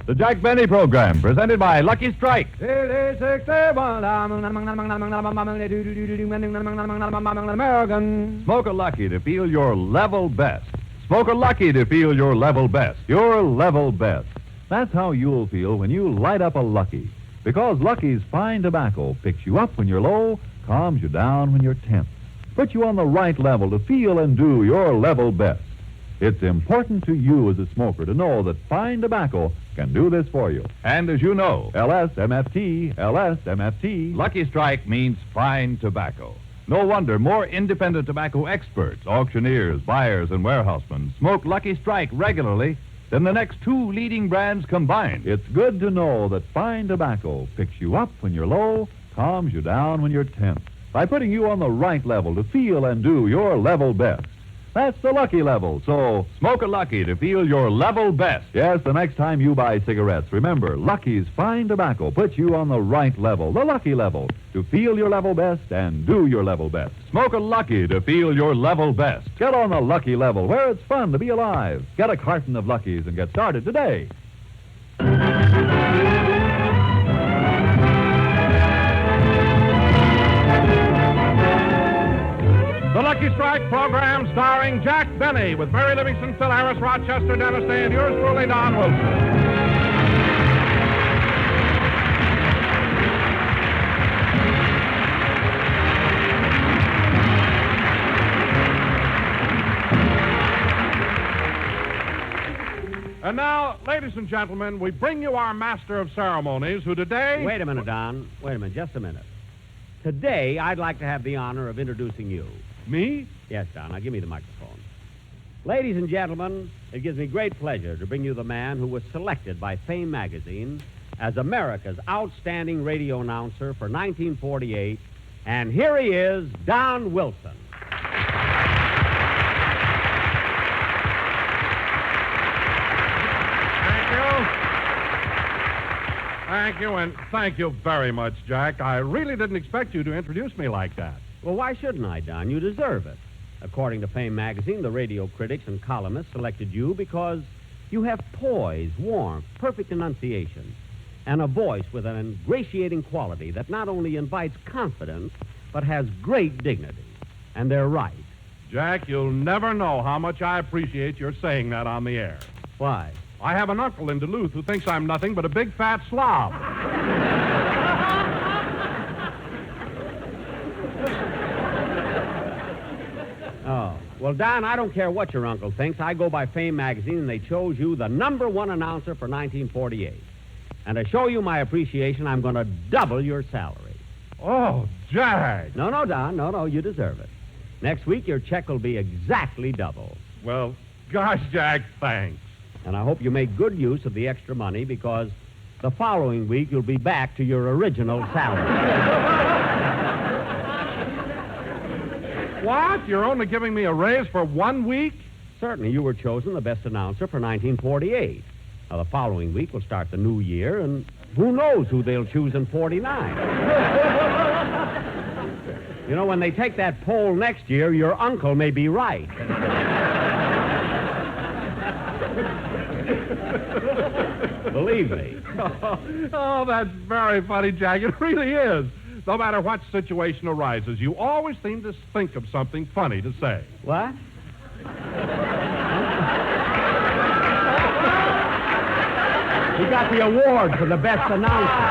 The Jack Benny Program, presented by Lucky Strike. American. Smoke a Lucky to feel your level best. Smoke a Lucky to feel your level best. Your level best. That's how you'll feel when you light up a Lucky. Because Lucky's fine tobacco picks you up when you're low, calms you down when you're tense, puts you on the right level to feel and do your level best. It's important to you as a smoker to know that fine tobacco can do this for you. And as you know, LSMFT, Lucky Strike means fine tobacco. No wonder more independent tobacco experts, auctioneers, buyers, and warehousemen smoke Lucky Strike regularly than the next two leading brands combined. It's good to know that fine tobacco picks you up when you're low, calms you down when you're tense, by putting you on the right level to feel and do your level best. That's the Lucky level, so smoke a Lucky to feel your level best. Yes, the next time you buy cigarettes, remember, Lucky's fine tobacco puts you on the right level, the Lucky level, to feel your level best and do your level best. Smoke a Lucky to feel your level best. Get on the Lucky level, where it's fun to be alive. Get a carton of Luckies and get started today. The Lucky Strike program starring Jack Benny with Mary Livingston, Phil Harris, Rochester, Dennis Day, and yours truly, Don Wilson. And now, ladies and gentlemen, we bring you our master of ceremonies, who today... Wait a minute, Don. Wait a minute, just a minute. Today, I'd like to have the honor of introducing you. Me? Yes, Don. Now, give me the microphone. Ladies and gentlemen, it gives me great pleasure to bring you the man who was selected by Fame magazine as America's outstanding radio announcer for 1948. And here he is, Don Wilson. Thank you, and thank you very much, Jack. I really didn't expect you to introduce me like that. Well, why shouldn't I, Don? You deserve it. According to Fame magazine, the radio critics and columnists selected you because you have poise, warmth, perfect enunciation, and a voice with an ingratiating quality that not only invites confidence, but has great dignity. And they're right. Jack, you'll never know how much I appreciate your saying that on the air. Why? I have an uncle in Duluth who thinks I'm nothing but a big fat slob. Oh. Well, Don, I don't care what your uncle thinks. I go by Fame magazine, and they chose you the #1 announcer for 1948. And to show you my appreciation, I'm going to double your salary. Oh, Jack. No, Don. No, you deserve it. Next week, your check will be exactly double. Well, gosh, Jack, thanks. And I hope you make good use of the extra money because the following week you'll be back to your original salary. What? You're only giving me a raise for 1 week? Certainly, you were chosen the best announcer for 1948. Now, the following week will start the new year, and who knows who they'll choose in 49. You know, when they take that poll next year, your uncle may be right. Believe me. Oh, that's very funny, Jack. It really is. No matter what situation arises, you always seem to think of something funny to say. What? You got the award for the best announcer.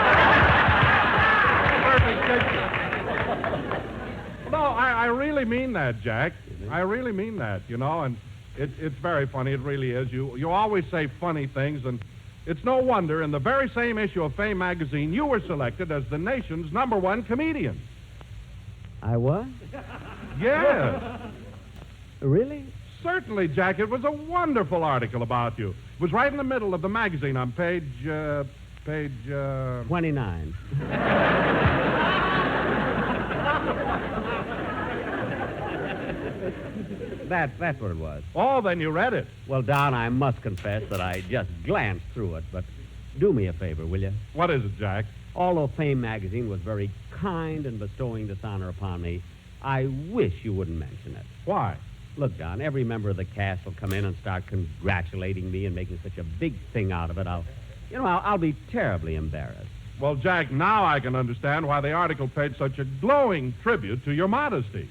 No, I really mean that, Jack. I really mean that, you know, and it's very funny. It really is. You always say funny things, and it's no wonder in the very same issue of Fame magazine, you were selected as the nation's #1 comedian. I was? Yes. Really? Certainly, Jack. It was a wonderful article about you. It was right in the middle of the magazine on page 29. That's what it was. Oh, then you read it. Well, Don, I must confess that I just glanced through it, but do me a favor, will you? What is it, Jack? Although Fame magazine was very kind in bestowing this honor upon me, I wish you wouldn't mention it. Why? Look, Don, every member of the cast will come in and start congratulating me and making such a big thing out of it. You know, I'll be terribly embarrassed. Well, Jack, now I can understand why the article paid such a glowing tribute to your modesty.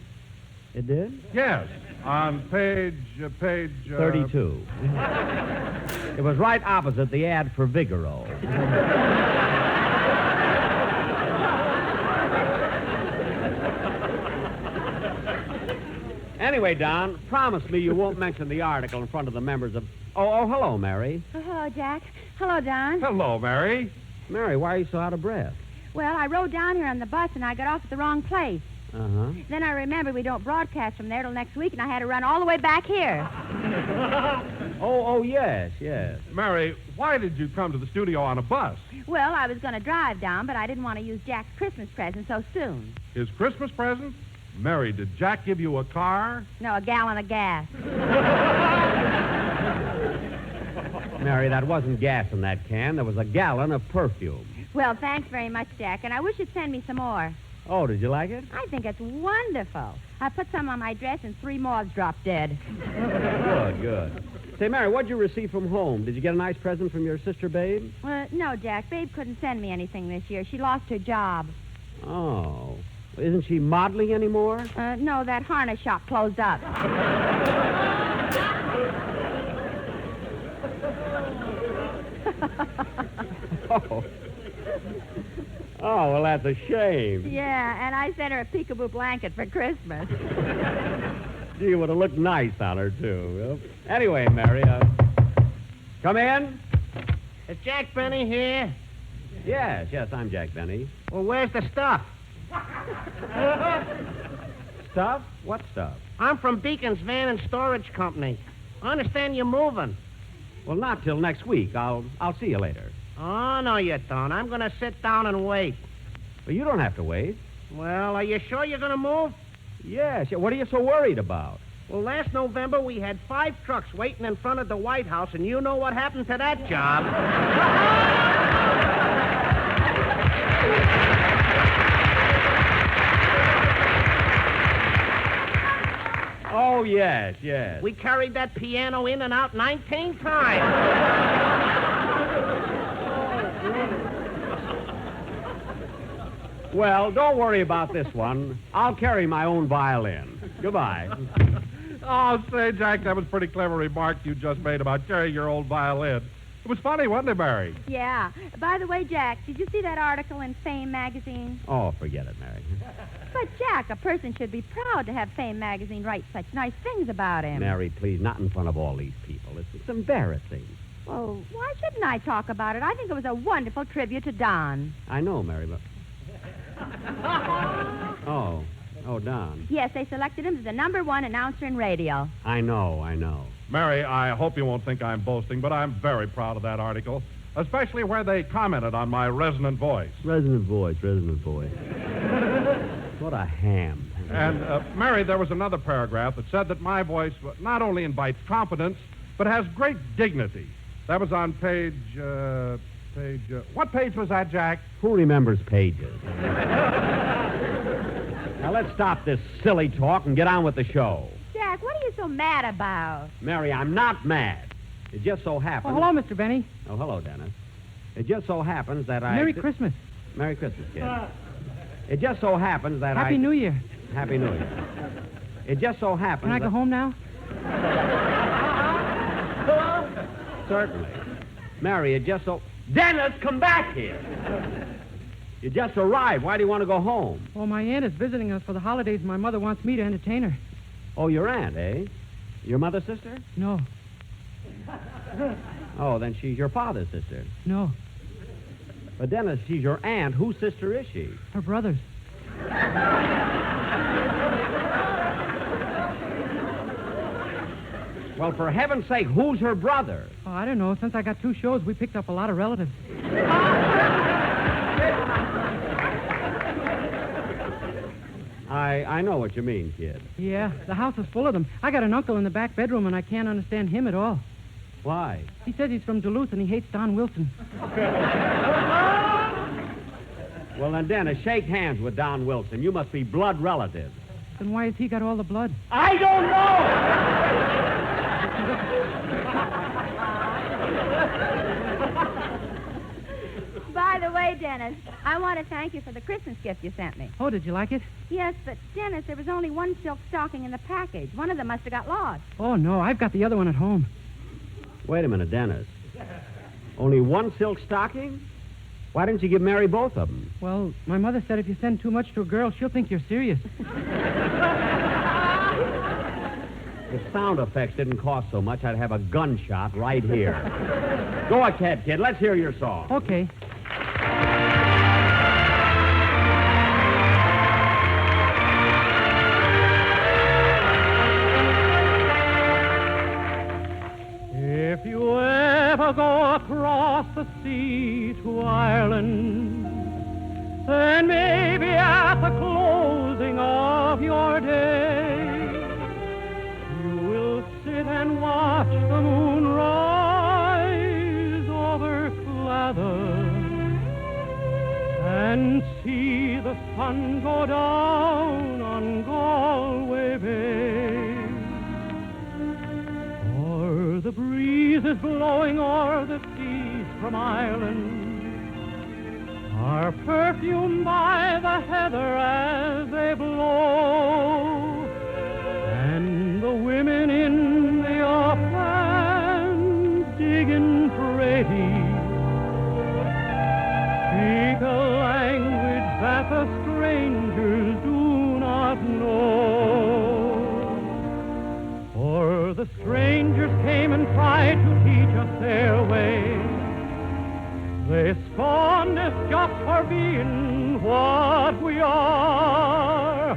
It did? Yes, on page 32. It was right opposite the ad for Vigoro. Anyway, Don, promise me you won't mention the article in front of the members of... Oh, hello, Mary. Oh, hello, Jack. Hello, Don. Hello, Mary. Mary, why are you so out of breath? Well, I rode down here on the bus, and I got off at the wrong place. Uh-huh. Then I remembered we don't broadcast from there till next week, and I had to run all the way back here. Oh, yes. Mary, why did you come to the studio on a bus? Well, I was going to drive down, but I didn't want to use Jack's Christmas present so soon. His Christmas present? Mary, did Jack give you a car? No, a gallon of gas. Mary, that wasn't gas in that can. There was a gallon of perfume. Well, thanks very much, Jack, and I wish you'd send me some more. Oh, did you like it? I think it's wonderful. I put some on my dress, and 3 moths dropped dead. Good. Say, Mary, what'd you receive from home? Did you get a nice present from your sister, Babe? No, Jack. Babe couldn't send me anything this year. She lost her job. Oh. Isn't she modeling anymore? No, that harness shop closed up. Oh, well, that's a shame. Yeah, and I sent her a peekaboo blanket for Christmas. Gee, it would have looked nice on her, too. Well, anyway, Mary, come in. Is Jack Benny here? Yes, I'm Jack Benny. Well, where's the stuff? Stuff? What stuff? I'm from Beacon's Van and Storage Company. I understand you're moving. Well, not till next week. I'll see you later. Oh, no, you don't. I'm going to sit down and wait. Well, you don't have to wait. Well, are you sure you're going to move? Yes. What are you so worried about? Well, last November we had 5 trucks waiting in front of the White House, and you know what happened to that job. Oh, yes. We carried that piano in and out 19 times. Well, don't worry about this one. I'll carry my own violin. Goodbye. Oh, say, Jack, that was a pretty clever remark you just made about carrying your old violin. It was funny, wasn't it, Mary? Yeah. By the way, Jack, did you see that article in Fame magazine? Oh, forget it, Mary. But, Jack, a person should be proud to have Fame magazine write such nice things about him. Mary, please, not in front of all these people. It's embarrassing. Well, why shouldn't I talk about it? I think it was a wonderful tribute to Don. I know, Mary, but... Oh, Don. Yes, they selected him as the #1 announcer in radio. I know. Mary, I hope you won't think I'm boasting, but I'm very proud of that article, especially where they commented on my resonant voice. Resonant voice. What a ham. And, Mary, there was another paragraph that said that my voice not only invites confidence, but has great dignity. That was on page... what page was that, Jack? Who remembers pages? Now, let's stop this silly talk and get on with the show. Jack, what are you so mad about? Mary, I'm not mad. It just so happens... Oh, hello, Mr. Benny. Oh, hello, Dennis. It just so happens that Merry Christmas. Merry Christmas, kid. It just so happens that Happy New Year. Happy New Year. It just so happens Can I go home now? Certainly. Mary, it just so... Dennis, come back here. You just arrived. Why do you want to go home? Well, my aunt is visiting us for the holidays, and my mother wants me to entertain her. Oh, your aunt, eh? Your mother's sister? No. Oh, then she's your father's sister. No. But Dennis, she's your aunt. Whose sister is she? Her brothers. Well, for heaven's sake, who's her brother? Oh, I don't know. Since I got 2 shows, we picked up a lot of relatives. I know what you mean, kid. Yeah, the house is full of them. I got an uncle in the back bedroom, and I can't understand him at all. Why? He says he's from Duluth, and he hates Don Wilson. Well, then, Dennis, shake hands with Don Wilson. You must be blood relatives. Then why has he got all the blood? I don't know! Dennis. I want to thank you for the Christmas gift you sent me. Oh, did you like it? Yes, but, Dennis, there was only one silk stocking in the package. One of them must have got lost. Oh, no, I've got the other one at home. Wait a minute, Dennis. Only one silk stocking? Why didn't you give Mary both of them? Well, my mother said if you send too much to a girl, she'll think you're serious. If sound effects didn't cost so much, I'd have a gunshot right here. Go ahead, kid. Let's hear your song. Okay. If you ever go across the sea to Ireland, then maybe at the closing of your day, you will sit and watch the moon rise over Clather and see the sun go down on Galway Bay. Or the breezes blowing o'er the seas from Ireland are perfumed by the heather as they blow, and the women in the uplands digging pretty speak a language that the strangers do not know. For the strangers came and tried to teach us their way. They spawned us just for being what we are.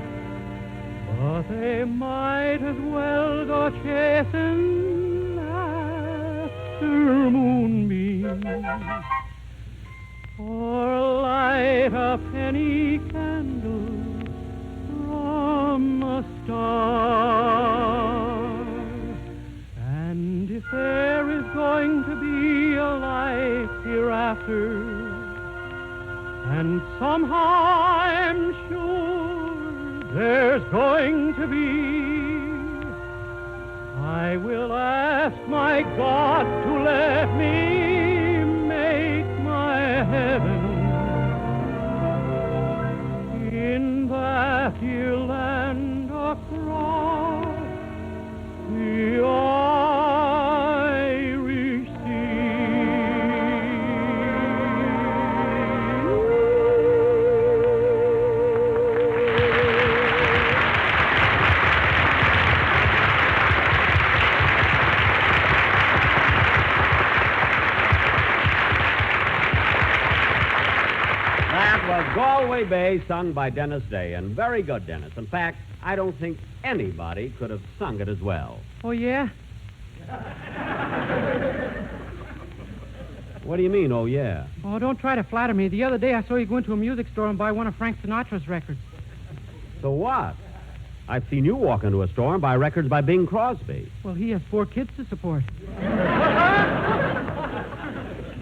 But they might as well go chasing after moonbeams or light a penny candle from a star. And if there is going to be a life hereafter, and somehow I'm sure there's going to be, I will ask my God to let me make my heaven in that dear land across the Irish That was Galway Bay, sung by Dennis Day, and very good, Dennis. In fact, I don't think anybody could have sung it as well. Oh, yeah? What do you mean, oh, yeah? Oh, don't try to flatter me. The other day I saw you go into a music store and buy one of Frank Sinatra's records. So what? I've seen you walk into a store and buy records by Bing Crosby. Well, he has 4 kids to support.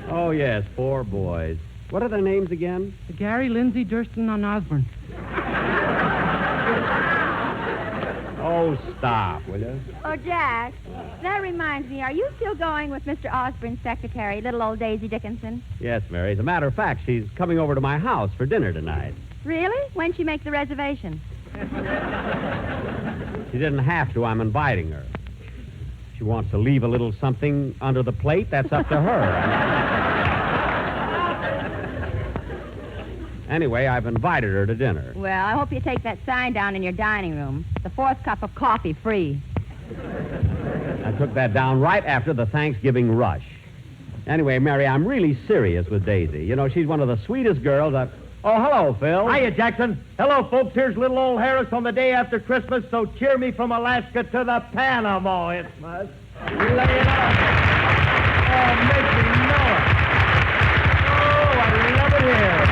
Oh, yes, 4 boys. What are their names again? Gary, Lindsay, Durston, and Osborne. Oh, stop, will you? Oh, Jack, that reminds me, are you still going with Mr. Osborne's secretary, little old Daisy Dickinson? Yes, Mary. As a matter of fact, she's coming over to my house for dinner tonight. Really? When'd she make the reservation? She didn't have to. I'm inviting her. She wants to leave a little something under the plate. That's up to her. Anyway, I've invited her to dinner. Well, I hope you take that sign down in your dining room. The 4th cup of coffee free. I took that down right after the Thanksgiving rush. Anyway, Mary, I'm really serious with Daisy. You know, she's one of the sweetest girls I've... Oh, hello, Phil. Hiya, Jackson. Hello, folks. Here's little old Harris on the day after Christmas, so cheer me from Alaska to the Panama Isthmus. Lay it on. Oh, make me know it. Oh, I love it here.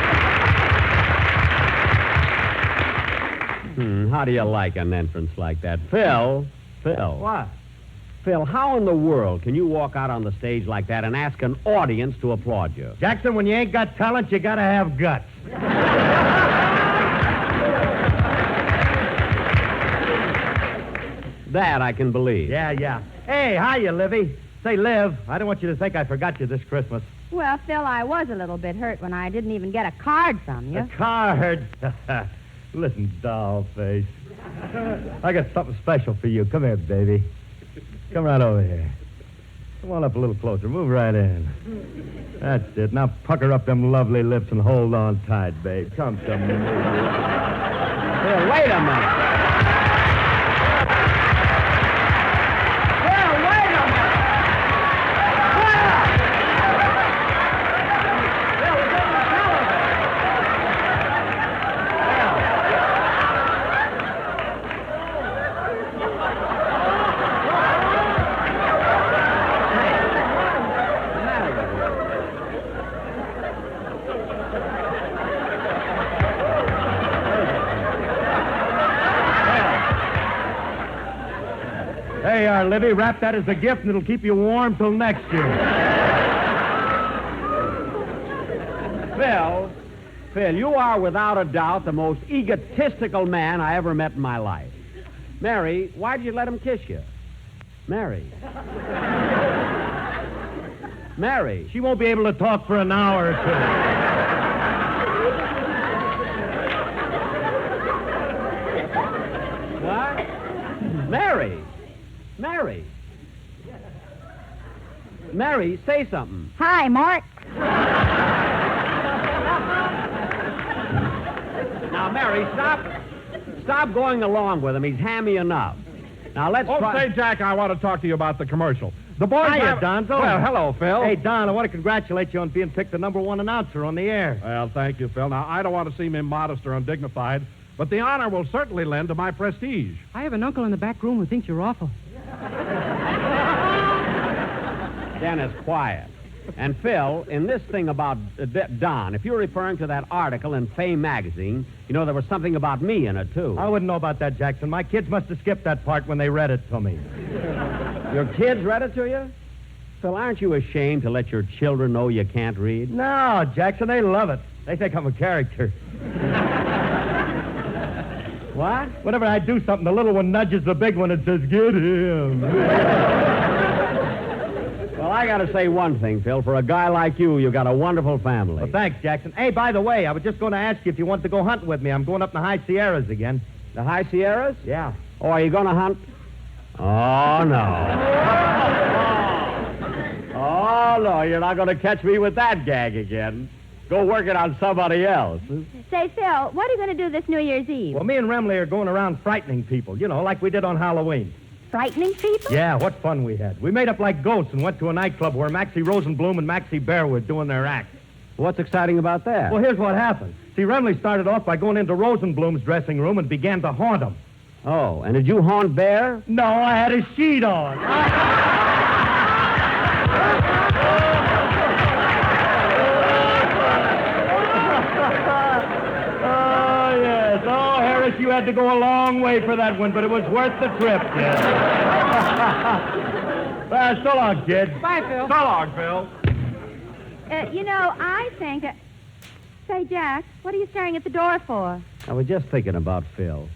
How do you like an entrance like that? Phil. What? Phil, how in the world can you walk out on the stage like that and ask an audience to applaud you? Jackson, when you ain't got talent, you gotta have guts. That I can believe. Yeah. Hey, hiya, Livy. Say, Liv, I don't want you to think I forgot you this Christmas. Well, Phil, I was a little bit hurt when I didn't even get a card from you. A card? Listen, doll face. I got something special for you. Come here, baby. Come right over here. Come on up a little closer. Move right in. That's it. Now pucker up them lovely lips and hold on tight, babe. Come to me. Phil, wait a minute. Hey, Libby, wrap that as a gift and it'll keep you warm till next year. Phil, you are without a doubt the most egotistical man I ever met in my life. Mary, why did you let him kiss you? Mary. Mary. She won't be able to talk for an hour or two. What? Mary. Mary, say something. Hi, Mark. Now, Mary, stop going along with him. He's hammy enough. Now, let's try... Say, Jack, I want to talk to you about the commercial. The boys Hiya, Donzo. Well, hello, Phil. Hey, Don, I want to congratulate you on being picked the #1 announcer on the air. Well, thank you, Phil. Now, I don't want to seem immodest or undignified, but the honor will certainly lend to my prestige. I have an uncle in the back room who thinks you're awful. Dennis, quiet. And Phil, in this thing about Don, if you're referring to that article in Fame magazine, you know there was something about me in it, too. I wouldn't know about that, Jackson. My kids must have skipped that part when they read it to me. Your kids read it to you? Phil, aren't you ashamed to let your children know you can't read? No, Jackson, they love it. They think I'm a character. What? Whenever I do something, the little one nudges the big one and says, "Get him." Well, I got to say one thing, Phil. For a guy like you, you got a wonderful family. Well, thanks, Jackson. Hey, by the way, I was just going to ask you if you wanted to go hunting with me. I'm going up in the High Sierras again. The High Sierras? Yeah. Oh, are you going to hunt? Oh, no. Oh, no, you're not going to catch me with that gag again. Go work it on somebody else. Say, Phil, what are you going to do this New Year's Eve? Well, me and Remley are going around frightening people, you know, like we did on Halloween. Frightening people? Yeah, what fun we had. We made up like ghosts and went to a nightclub where Maxie Rosenblum and Maxie Bear were doing their act. What's exciting about that? Well, here's what happened. See, Remley started off by going into Rosenblum's dressing room and began to haunt him. Oh, and did you haunt Bear? No, I had a sheet on. Oh, yes. Oh, Harris, you had to go a long way for that one, but it was worth the trip, kid. So long, kid. Bye, Phil. So long, Phil. I think... Say, Jack, what are you staring at the door for? I was just thinking about Phil.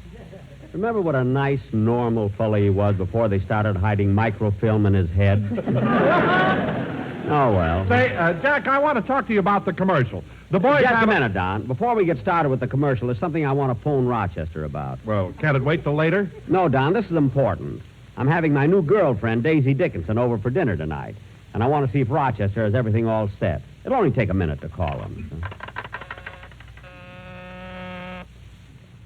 Remember what a nice, normal fellow he was before they started hiding microfilm in his head? Oh, well. Say, Jack, I want to talk to you about the commercial. The boys Just have a minute, Don. Before we get started with the commercial, there's something I want to phone Rochester about. Well, can't it wait till later? No, Don, this is important. I'm having my new girlfriend, Daisy Dickinson, over for dinner tonight. And I want to see if Rochester has everything all set. It'll only take a minute to call him.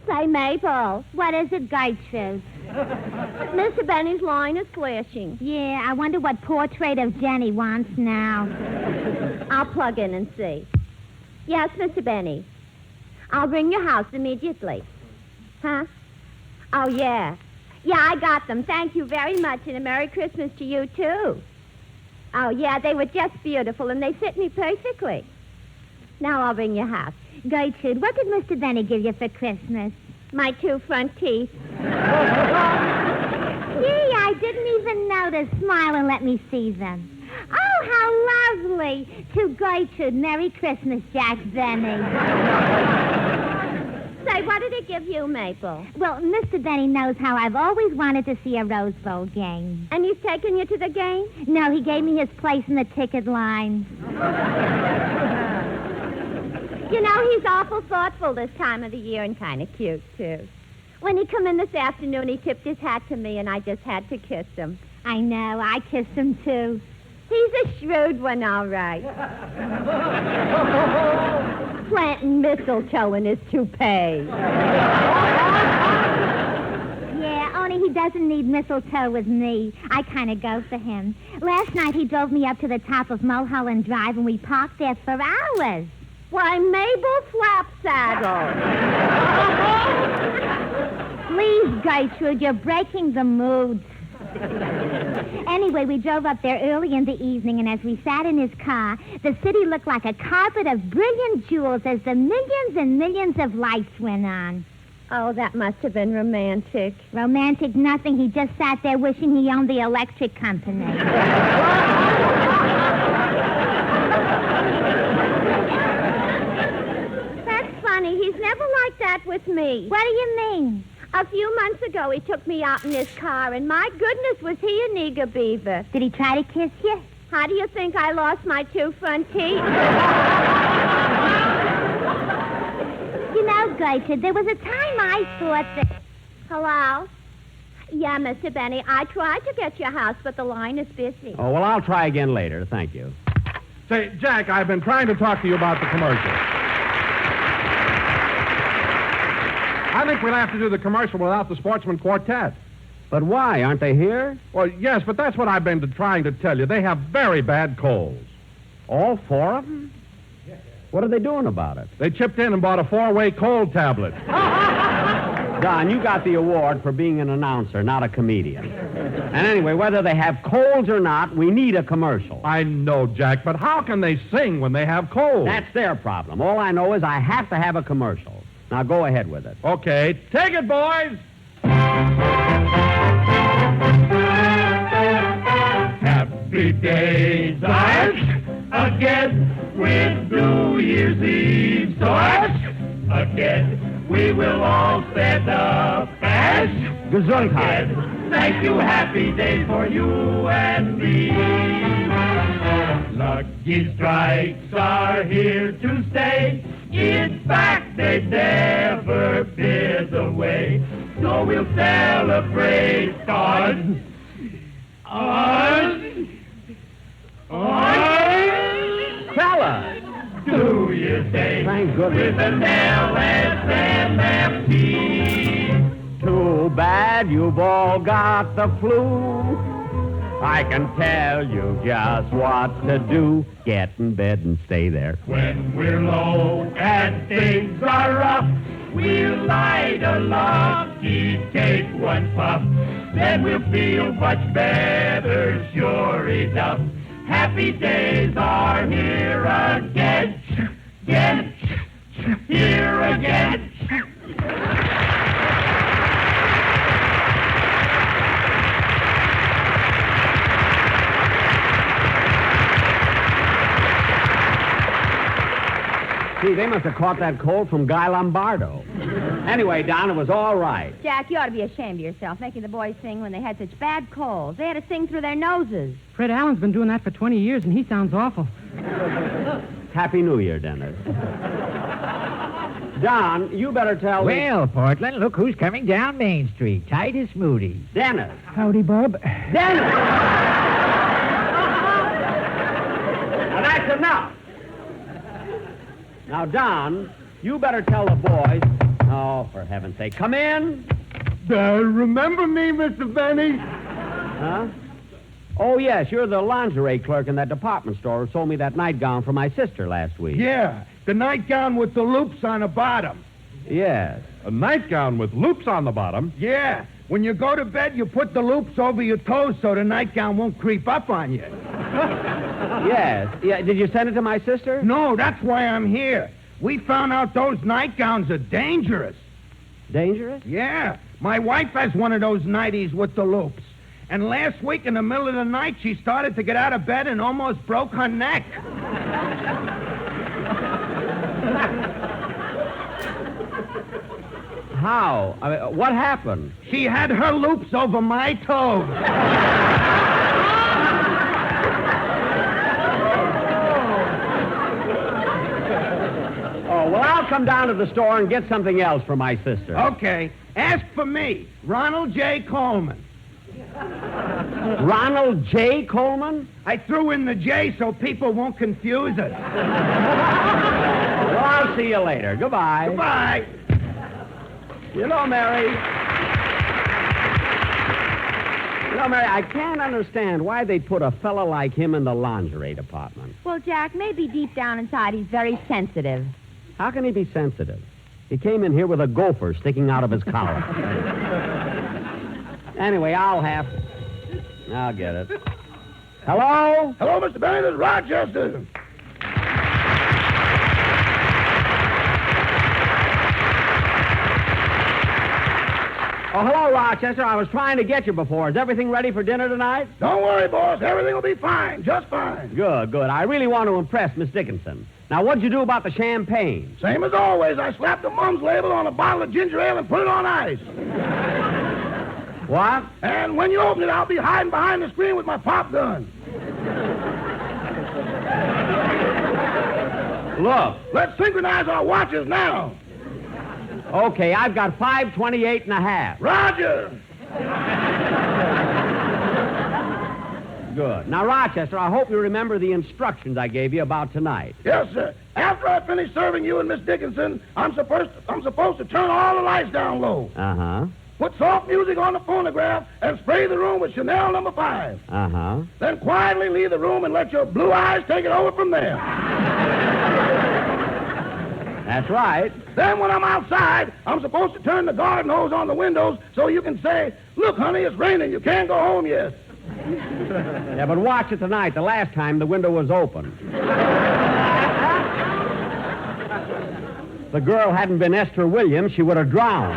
Say, Maple, what is it, Gertrude? Mr. Benny's line is flashing. Yeah, I wonder what portrait of Jenny wants now. I'll plug in and see. Yes, Mr. Benny. I'll bring your house immediately. Huh? Oh, yeah. Yeah, I got them. Thank you very much, and a Merry Christmas to you, too. Oh, yeah, they were just beautiful, and they fit me perfectly. Now I'll bring your house. Gertrude, what did Mr. Benny give you for Christmas? My 2 front teeth. Gee, I didn't even notice. Smile and let me see them. Oh, how lovely. To Gertrude, Merry Christmas, Jack Benny. Say, what did he give you, Maple? Well, Mr. Benny knows how I've always wanted to see a Rose Bowl game. And he's taken you to the game? No, he gave me his place in the ticket line. You know, he's awful thoughtful this time of the year and kind of cute, too. When he come in this afternoon, he tipped his hat to me, and I just had to kiss him. I know. I kissed him, too. He's a shrewd one, all right. Planting mistletoe in his toupee. Yeah, only he doesn't need mistletoe with me. I kind of go for him. Last night, he drove me up to the top of Mulholland Drive, and we parked there for hours. Why, Mabel Flapsaddle. Please, Gertrude, you're breaking the mood. Anyway, we drove up there early in the evening, and as we sat in his car, the city looked like a carpet of brilliant jewels as the millions and millions of lights went on. Oh, that must have been romantic. Romantic nothing. He just sat there wishing he owned the electric company. That's funny. He's never like that with me. What do you mean? A few months ago, he took me out in his car, and my goodness, was he a nigger beaver. Did he try to kiss you? How do you think I lost my 2 front teeth? You know, Gertrude, there was a time I thought that... Hello? Yeah, Mr. Benny, I tried to get your house, but the line is busy. Oh, well, I'll try again later. Thank you. Say, Jack, I've been trying to talk to you about the commercial. I think we'll have to do the commercial without the Sportsman Quartet. But why? Aren't they here? Well, yes, but that's what I've been trying to tell you. They have very bad colds. All 4 of them? What are they doing about it? They chipped in and bought a 4-way cold tablet. Don, you got the award for being an announcer, not a comedian. And anyway, whether they have colds or not, we need a commercial. I know, Jack, but how can they sing when they have colds? That's their problem. All I know is I have to have a commercial. Now go ahead with it. Okay, take it, boys. Happy days again with New Year's Eve. So again we will all stand up as Gesundheit. Thank you, happy days for you and me. Lucky strikes are here to stay. In fact, they never been away. So we'll celebrate on Fella! New Year's Day. Thank goodness. With an LSMFT. Too bad you've all got the flu. I can tell you just what to do. Get in bed and stay there. When we're low and things are rough, we'll light a lucky, take one puff. Then we'll feel much better, sure enough. Happy days are here again. Here again. See, they must have caught that cold from Guy Lombardo. Anyway, Don, it was all right. Jack, you ought to be ashamed of yourself, making the boys sing when they had such bad colds. They had to sing through their noses. Fred Allen's been doing that for 20 years, and he sounds awful. Happy New Year, Dennis. Don, you better tell me... Well, Portland, look who's coming down Main Street. Titus Moody. Dennis. Howdy, Bub. Dennis! Now, that's enough. Now, Don, you better tell the boys... Oh, for heaven's sake, come in. Remember me, Mr. Benny? Huh? Oh, yes, you're the lingerie clerk in that department store who sold me that nightgown for my sister last week. Yeah, the nightgown with the loops on the bottom. Yes. A nightgown with loops on the bottom. Yeah, when you go to bed, you put the loops over your toes so the nightgown won't creep up on you. Yes. Yeah, did you send it to my sister? No, that's why I'm here. We found out those nightgowns are dangerous. Dangerous? Yeah, my wife has one of those nighties with the loops. And last week in the middle of the night, she started to get out of bed and almost broke her neck. How? I mean, what happened? She had her loops over my toes. I'll come down to the store and get something else for my sister. Okay. Ask for me, Ronald J. Coleman. Ronald J. Coleman? I threw in the J so people won't confuse us. Well, I'll see you later. Goodbye. Goodbye. You know, Mary, I can't understand why they put a fella like him in the lingerie department. Well, Jack, maybe deep down inside he's very sensitive. How can he be sensitive? He came in here with a gopher sticking out of his collar. Anyway, I'll get it. Hello? Hello, Mr. Benny. This is Rochester. Oh, hello, Rochester. I was trying to get you before. Is everything ready for dinner tonight? Don't worry, boss. Everything will be fine. Just fine. Good. I really want to impress Miss Dickinson. Now, what'd you do about the champagne? Same as always. I slapped the mum's label on a bottle of ginger ale and put it on ice. What? And when you open it, I'll be hiding behind the screen with my pop gun. Look. Let's synchronize our watches now. Okay, I've got 5:28 and a half. Roger. Good. Now, Rochester, I hope you remember the instructions I gave you about tonight. Yes, sir. After I finish serving you and Miss Dickinson, I'm supposed to turn all the lights down low. Uh-huh. Put soft music on the phonograph and spray the room with Chanel No. 5. Uh-huh. Then quietly leave the room and let your blue eyes take it over from there. That's right. Then when I'm outside, I'm supposed to turn the garden hose on the windows so you can say, "Look, honey, it's raining. You can't go home yet." Yeah, but watch it tonight. The last time the window was open. The girl hadn't been Esther Williams, she would have drowned.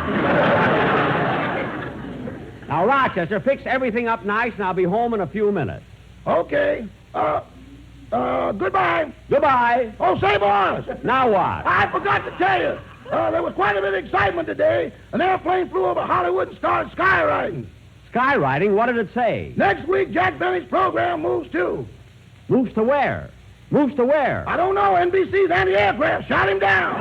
Now, Rochester, fix everything up nice, and I'll be home in a few minutes. Okay. Goodbye. Goodbye. Oh, say, boss. Now what? I forgot to tell you. There was quite a bit of excitement today. An airplane flew over Hollywood and started skywriting. Skywriting? What did it say? Next week, Jack Benny's program moves too. Moves to where? Moves to where? I don't know. NBC's anti-aircraft shot him down.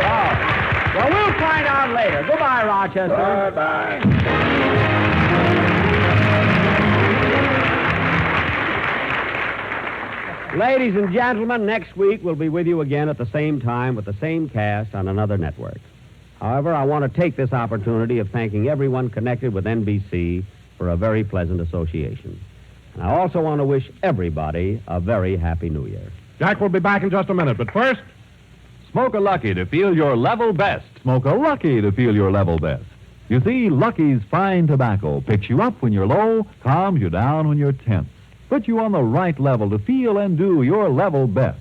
Oh. Well, we'll find out later. Goodbye, Rochester. Goodbye. Ladies and gentlemen, next week we'll be with you again at the same time with the same cast on another network. However, I want to take this opportunity of thanking everyone connected with NBC for a very pleasant association. And I also want to wish everybody a very happy New Year. Jack will be back in just a minute, but first... Smoke a Lucky to feel your level best. Smoke a Lucky to feel your level best. You see, Lucky's fine tobacco picks you up when you're low, calms you down when you're tense, puts you on the right level to feel and do your level best.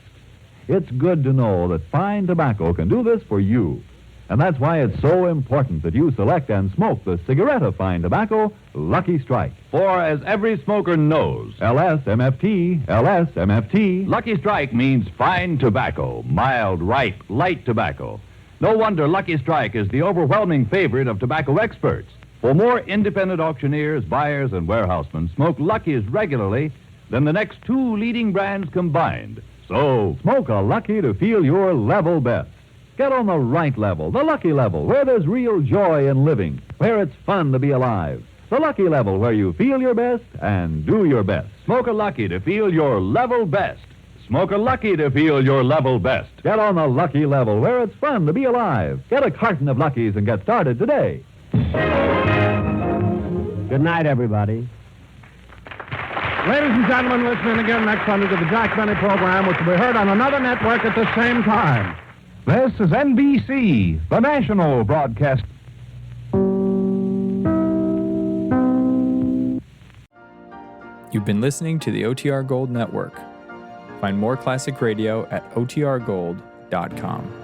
It's good to know that fine tobacco can do this for you. And that's why it's so important that you select and smoke the cigarette of fine tobacco, Lucky Strike. For as every smoker knows, LSMFT, LSMFT, Lucky Strike means fine tobacco, mild, ripe, light tobacco. No wonder Lucky Strike is the overwhelming favorite of tobacco experts. For more independent auctioneers, buyers, and warehousemen smoke Lucky's regularly than the next two leading brands combined. So, smoke a Lucky to feel your level best. Get on the right level, the Lucky level, where there's real joy in living, where it's fun to be alive. The Lucky level, where you feel your best and do your best. Smoke a Lucky to feel your level best. Smoke a Lucky to feel your level best. Get on the Lucky level, where it's fun to be alive. Get a carton of Luckies and get started today. Good night, everybody. Ladies and gentlemen, listening again next Sunday to the Jack Benny program, which will be heard on another network at the same time. This is NBC, the national broadcast. You've been listening to the OTR Gold Network. Find more classic radio at otrgold.com.